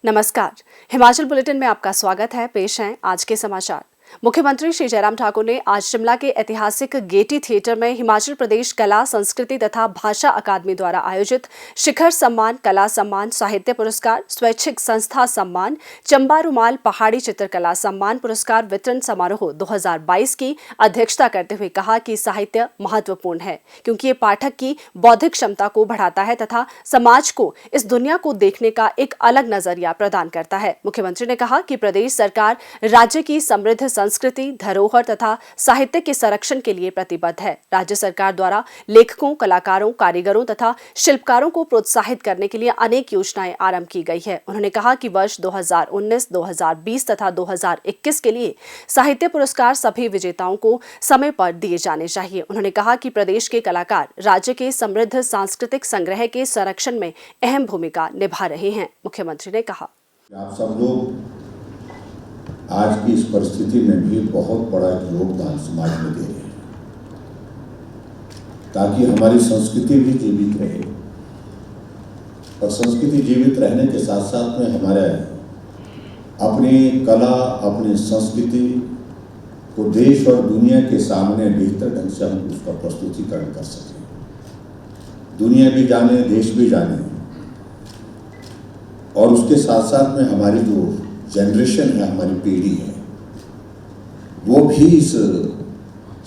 नमस्कार। हिमाचल बुलेटिन में आपका स्वागत है। पेश हैं आज के समाचार। मुख्यमंत्री श्री जयराम ठाकुर ने आज शिमला के ऐतिहासिक गेयटी थिएटर में हिमाचल प्रदेश कला संस्कृति तथा भाषा अकादमी द्वारा आयोजित शिखर सम्मान, कला सम्मान, साहित्य पुरस्कार, स्वैच्छिक संस्था सम्मान, चंबा रुमाल पहाड़ी चित्रकला सम्मान पुरस्कार वितरण समारोह 2022 की अध्यक्षता करते हुए कहा कि साहित्य महत्वपूर्ण है क्योंकि ये पाठक की बौद्धिक क्षमता को बढ़ाता है तथा समाज को इस दुनिया को देखने का एक अलग नजरिया प्रदान करता है। मुख्यमंत्री ने कहा कि प्रदेश सरकार राज्य की समृद्ध संस्कृति, धरोहर तथा साहित्य के संरक्षण के लिए प्रतिबद्ध है। राज्य सरकार द्वारा लेखकों, कलाकारों, कारीगरों तथा शिल्पकारों को प्रोत्साहित करने के लिए अनेक योजनाएं आरंभ की गई है। उन्होंने कहा कि वर्ष 2019, 2020 तथा 2021 के लिए साहित्य पुरस्कार सभी विजेताओं को समय पर दिए जाने चाहिए। उन्होंने कहा कि प्रदेश के कलाकार राज्य के समृद्ध सांस्कृतिक संग्रह के संरक्षण में अहम भूमिका निभा रहे हैं। मुख्यमंत्री ने कहा, आप सब लोग आज की इस परिस्थिति में भी बहुत बड़ा योगदान समाज में दे रहे हैं ताकि हमारी संस्कृति भी जीवित रहे और संस्कृति जीवित रहने के साथ साथ में हमारे अपनी कला, अपनी संस्कृति को देश और दुनिया के सामने बेहतर ढंग से हम उसका प्रस्तुतिकरण कर सकें, दुनिया भी जाने, देश भी जाने और उसके साथ साथ में हमारी जो जनरेशन है, हमारी पीढ़ी है, वो भी इस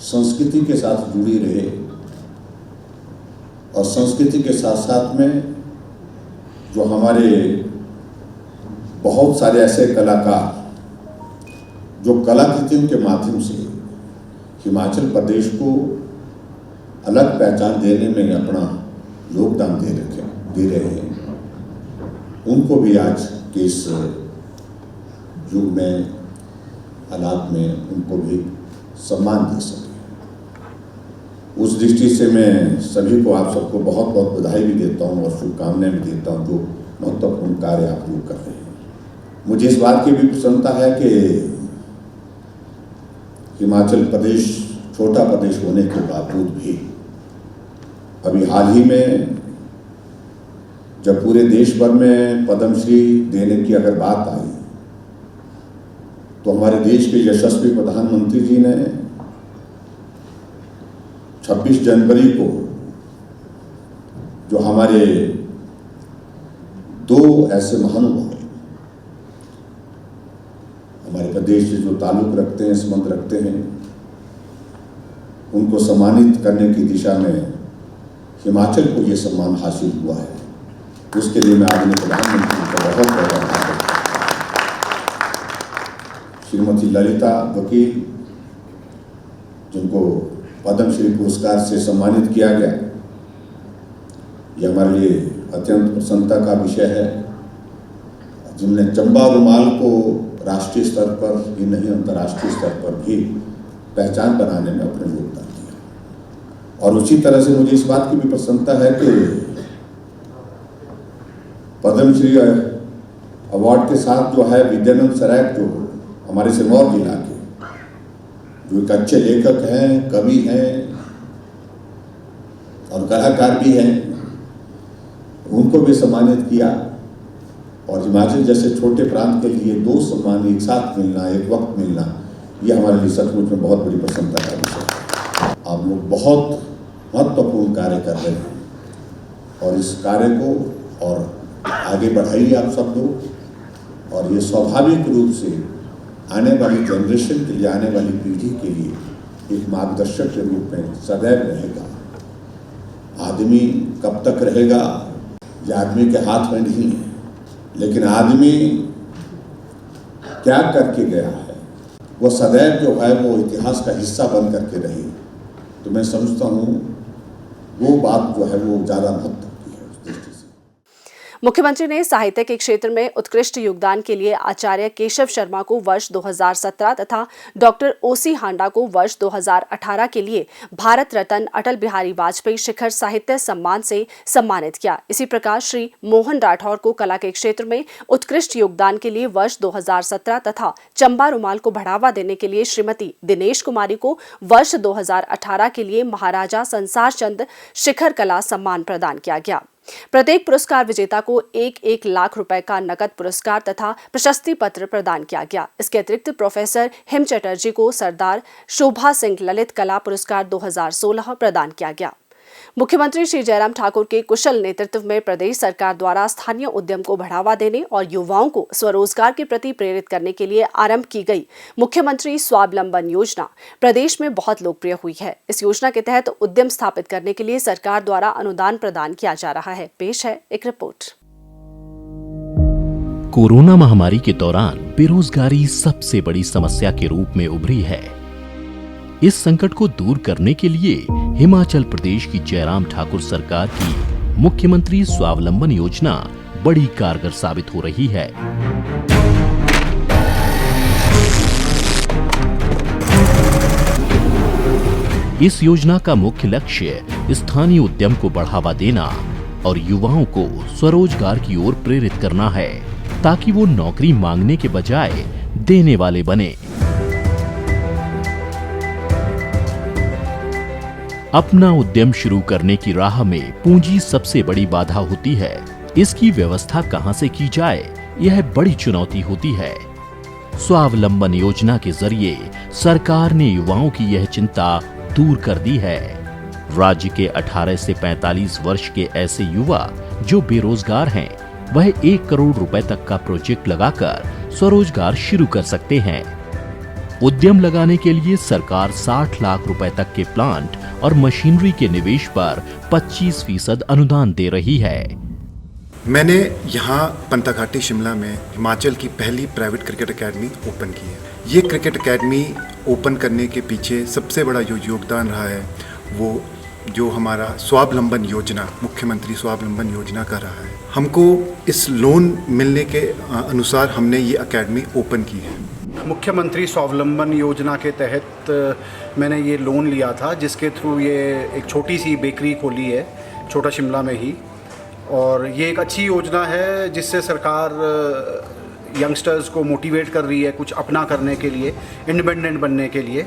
संस्कृति के साथ जुड़ी रहे और संस्कृति के साथ साथ में जो हमारे बहुत सारे ऐसे कलाकार जो कलाकृतियों के माध्यम से हिमाचल प्रदेश को अलग पहचान देने में अपना योगदान दे रहे हैं, उनको भी आज के इस युग में, हालात में उनको भी सम्मान दे सके। उस दृष्टि से मैं सभी को, आप सबको बहुत बहुत बधाई भी देता हूँ और शुभकामनाएं भी देता हूँ जो महत्वपूर्ण कार्य आप लोग कर रहे हैं। मुझे इस बात की भी प्रसन्नता है कि हिमाचल प्रदेश छोटा प्रदेश होने के बावजूद भी अभी हाल ही में जब पूरे देश भर में पद्मश्री देने की अगर बात आई तो हमारे देश के यशस्वी प्रधानमंत्री जी ने 26 जनवरी को जो हमारे दो ऐसे महानुभाव हमारे प्रदेश से जो ताल्लुक रखते हैं, संबंध रखते हैं, उनको सम्मानित करने की दिशा में हिमाचल को ये सम्मान हासिल हुआ है। उसके लिए मैं आदरणीय प्रधानमंत्री का बहुत बहुत आभार करता हूं। श्रीमती ललिता वकील जिनको पद्मश्री पुरस्कार से सम्मानित किया गया, ये हमारे लिए अत्यंत प्रसन्नता का विषय है, जिनने चंबा रुमाल को राष्ट्रीय स्तर पर ही नहीं अंतर्राष्ट्रीय स्तर पर भी पहचान बनाने में अपना योगदान दिया। और उसी तरह से मुझे इस बात की भी प्रसन्नता है कि पद्मश्री अवार्ड के साथ जो है विद्यानंद सराय जो हमारे सिरमौर जिला के जो एक अच्छे लेखक हैं, कवि हैं और कलाकार भी हैं, उनको भी सम्मानित किया। और हिमाचल जैसे छोटे प्रांत के लिए दो सम्मान एक साथ मिलना, एक वक्त मिलना, ये हमारे लिए सचमुच में बहुत बड़ी प्रसन्नता का विषय है। आप लोग बहुत महत्वपूर्ण कार्य कर रहे हैं और इस कार्य को और आगे बढ़ाइए आप सब लोग। और ये स्वाभाविक रूप से आने वाली जनरेशन के लिए, आने वाली पीढ़ी के लिए एक मार्गदर्शक के रूप में सदैव रहेगा। आदमी कब तक रहेगा ये आदमी के हाथ में नहीं है, लेकिन आदमी क्या करके गया है वो सदैव जो है वो इतिहास का हिस्सा बन करके रहे। तो मैं समझता हूँ वो बात जो है वो ज़्यादा महत्व। मुख्यमंत्री ने साहित्य के क्षेत्र में उत्कृष्ट योगदान के लिए आचार्य केशव शर्मा को वर्ष 2017 तथा डॉक्टर ओसी हांडा को वर्ष 2018 के लिए भारत रत्न अटल बिहारी वाजपेयी शिखर साहित्य सम्मान से सम्मानित किया। इसी प्रकार श्री मोहन राठौर को कला के क्षेत्र में उत्कृष्ट योगदान के लिए वर्ष 2017 तथा चंबा रुमाल को बढ़ावा देने के लिए श्रीमती दिनेश कुमारी को वर्ष 2018 के लिए महाराजा संसार चंद शिखर कला सम्मान प्रदान किया गया। प्रत्येक पुरस्कार विजेता को 1-1 लाख रुपए का नकद पुरस्कार तथा प्रशस्ति पत्र प्रदान किया गया। इसके अतिरिक्त प्रोफेसर हिम चटर्जी को सरदार शोभा सिंह ललित कला पुरस्कार 2016 प्रदान किया गया। मुख्यमंत्री श्री जयराम ठाकुर के कुशल नेतृत्व में प्रदेश सरकार द्वारा स्थानीय उद्यम को बढ़ावा देने और युवाओं को स्वरोजगार के प्रति प्रेरित करने के लिए आरंभ की गई मुख्यमंत्री स्वावलंबन योजना प्रदेश में बहुत लोकप्रिय हुई है। इस योजना के तहत उद्यम स्थापित करने के लिए सरकार द्वारा अनुदान प्रदान किया जा रहा है। पेश है एक रिपोर्ट। कोरोना महामारी के दौरान बेरोजगारी सबसे बड़ी समस्या के रूप में उभरी है। इस संकट को दूर करने के लिए हिमाचल प्रदेश की जयराम ठाकुर सरकार की मुख्यमंत्री स्वावलंबन योजना बड़ी कारगर साबित हो रही है। इस योजना का मुख्य लक्ष्य स्थानीय उद्यम को बढ़ावा देना और युवाओं को स्वरोजगार की ओर प्रेरित करना है, ताकि वो नौकरी मांगने के बजाय देने वाले बने। अपना उद्यम शुरू करने की राह में पूंजी सबसे बड़ी बाधा होती है। इसकी व्यवस्था कहां से की जाए, यह बड़ी चुनौती होती है। स्वावलंबन योजना के जरिए सरकार ने युवाओं की यह चिंता दूर कर दी है। राज्य के 18 से 45 वर्ष के ऐसे युवा जो बेरोजगार हैं, वह 1 करोड़ रुपए तक का प्रोजेक्ट लगाकर स्वरोजगार शुरू कर सकते हैं। उद्यम लगाने के लिए सरकार 60 लाख रुपए तक के प्लांट और मशीनरी के निवेश पर 25% अनुदान दे रही है। मैंने यहाँ पंताघाटी शिमला में हिमाचल की पहली प्राइवेट क्रिकेट एकेडमी ओपन की है। ये क्रिकेट एकेडमी ओपन करने के पीछे सबसे बड़ा जो योगदान रहा है वो जो हमारा स्वावलंबन योजना, मुख्यमंत्री स्वावलंबन योजना का रहा है। हमको इस लोन मिलने के अनुसार हमने ये एकेडमी ओपन की है। मुख्यमंत्री स्वावलंबन योजना के तहत मैंने ये लोन लिया था, जिसके थ्रू ये एक छोटी सी बेकरी खोली है छोटा शिमला में ही। और ये एक अच्छी योजना है जिससे सरकार यंगस्टर्स को मोटिवेट कर रही है कुछ अपना करने के लिए, इंडिपेंडेंट बनने के लिए।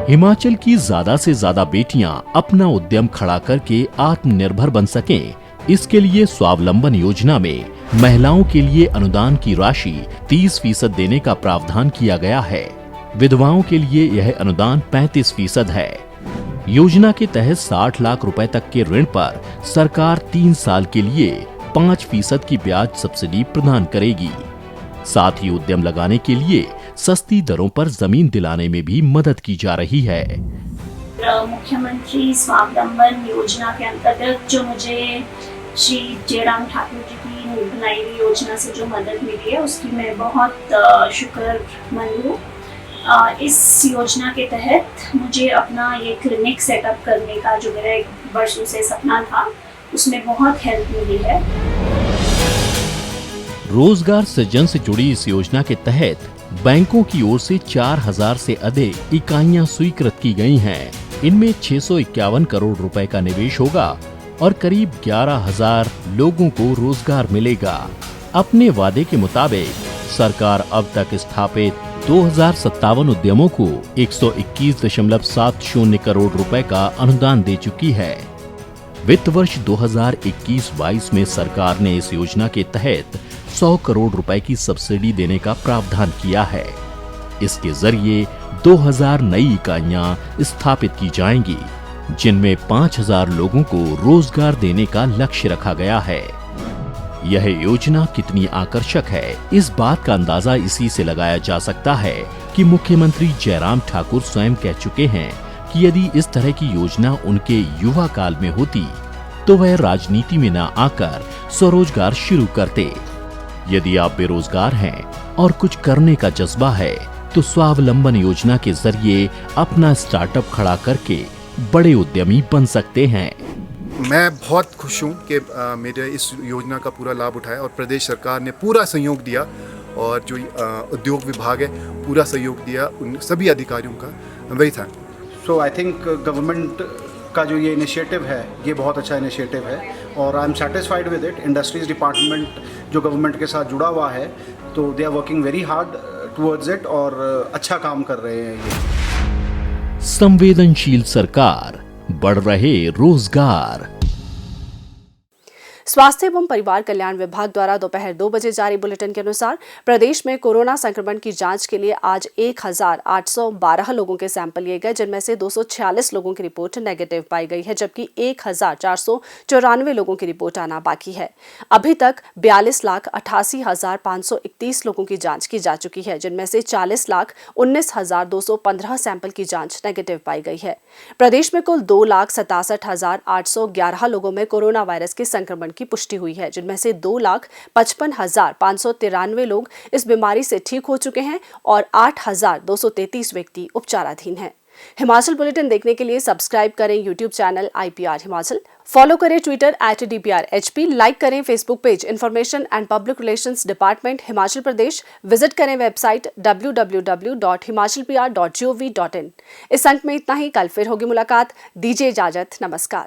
हिमाचल की ज्यादा से ज्यादा बेटियां अपना उद्यम खड़ा करके आत्मनिर्भर बन सकें, इसके लिए स्वावलंबन योजना में महिलाओं के लिए अनुदान की राशि 30% देने का प्रावधान किया गया है। विधवाओं के लिए यह अनुदान 35% है। योजना के तहत 60 लाख रुपए तक के ऋण पर सरकार 3 साल के लिए 5% की ब्याज सब्सिडी प्रदान करेगी। साथ ही उद्यम लगाने के लिए सस्ती दरों पर जमीन दिलाने में भी मदद की जा रही है। मुख्यमंत्री स्वावलंबन योजना के अंतर्गत जो मुझे श्री जयराम ठाकुर जी की बनाई हुई योजना से जो मदद मिली है, उसकी मैं बहुत शुक्रमंद हूँ। इस योजना के तहत मुझे अपना ये क्लिनिक सेटअप करने का जो मेरा एक वर्षों से सपना था, उसमें बहुत हेल्प मिली है। रोजगार सृजन से जुड़ी इस योजना के तहत बैंकों की ओर से 4000 से अधिक इकाइयां स्वीकृत की गई हैं। इनमें 651 करोड़ रुपए का निवेश होगा और करीब 11,000 लोगों को रोजगार मिलेगा। अपने वादे के मुताबिक सरकार अब तक स्थापित 2057 उद्यमों को 121.70 करोड़ रुपए का अनुदान दे चुकी है। वित्त वर्ष 2021-22 में सरकार ने इस योजना के तहत 100 करोड़ रुपए की सब्सिडी देने का प्रावधान किया है। इसके जरिए 2000 नई इकाइयां स्थापित की जाएंगी, जिनमें 5000 लोगों को रोजगार देने का लक्ष्य रखा गया है। यह योजना कितनी आकर्षक है, इस बात का अंदाजा इसी से लगाया जा सकता है कि मुख्यमंत्री जयराम ठाकुर स्वयं कह चुके हैं कि यदि इस तरह की योजना उनके युवा काल में होती तो वह राजनीति में न आकर स्वरोजगार शुरू करते। यदि आप बेरोजगार हैं और कुछ करने का जज्बा है तो स्वावलंबन योजना के जरिए अपना स्टार्टअप खड़ा करके बड़े उद्यमी बन सकते हैं। मैं बहुत खुश हूँ कि मेरे इस योजना का पूरा लाभ उठाया और प्रदेश सरकार ने पूरा सहयोग दिया और जो उद्योग विभाग है पूरा सहयोग दिया, उन सभी अधिकारियों का very thank. So I think government का जो ये इनिशिएटिव है ये बहुत अच्छा इनिशिएटिव है और I am satisfied with it. Industries department जो गवर्नमेंट के साथ जुड़ा हुआ है तो they are working very hard towards it और अच्छा काम कर रहे हैं ये। संवेदनशील सरकार बढ़ रहे रोजगार। स्वास्थ्य एवं परिवार कल्याण विभाग द्वारा दोपहर 2 बजे जारी बुलेटिन के अनुसार प्रदेश में कोरोना संक्रमण की जांच के लिए आज 1812 लोगों के सैंपल लिए गए, जिनमें से 246 लोगों की रिपोर्ट नेगेटिव पाई गई है, जबकि 1494 लोगों की रिपोर्ट आना बाकी है। अभी तक 42,88,531 लोगों की जांच की जा चुकी है, जिनमें से 40,19,215 सैंपल की जांच नेगेटिव पाई गई है। प्रदेश में कुल 2,67,811 लोगों में कोरोना वायरस के संक्रमण की पुष्टि हुई है, जिनमें से 2,55,593 लोग इस बीमारी से ठीक हो चुके हैं और 8,233 व्यक्ति उपचाराधीन हैं। हिमाचल बुलेटिन देखने के लिए सब्सक्राइब करें YouTube channel IPR Himachal, follow करें ट्विटर @DPRHP, लाइक करें Facebook page information and public relations department Himachal Pradesh, visit करें वेबसाइट www.himachalpr.gov.in। इस अंक में इतना ही। कल फिर होगी मुलाकात। दीजिए इजाजत। नमस्कार।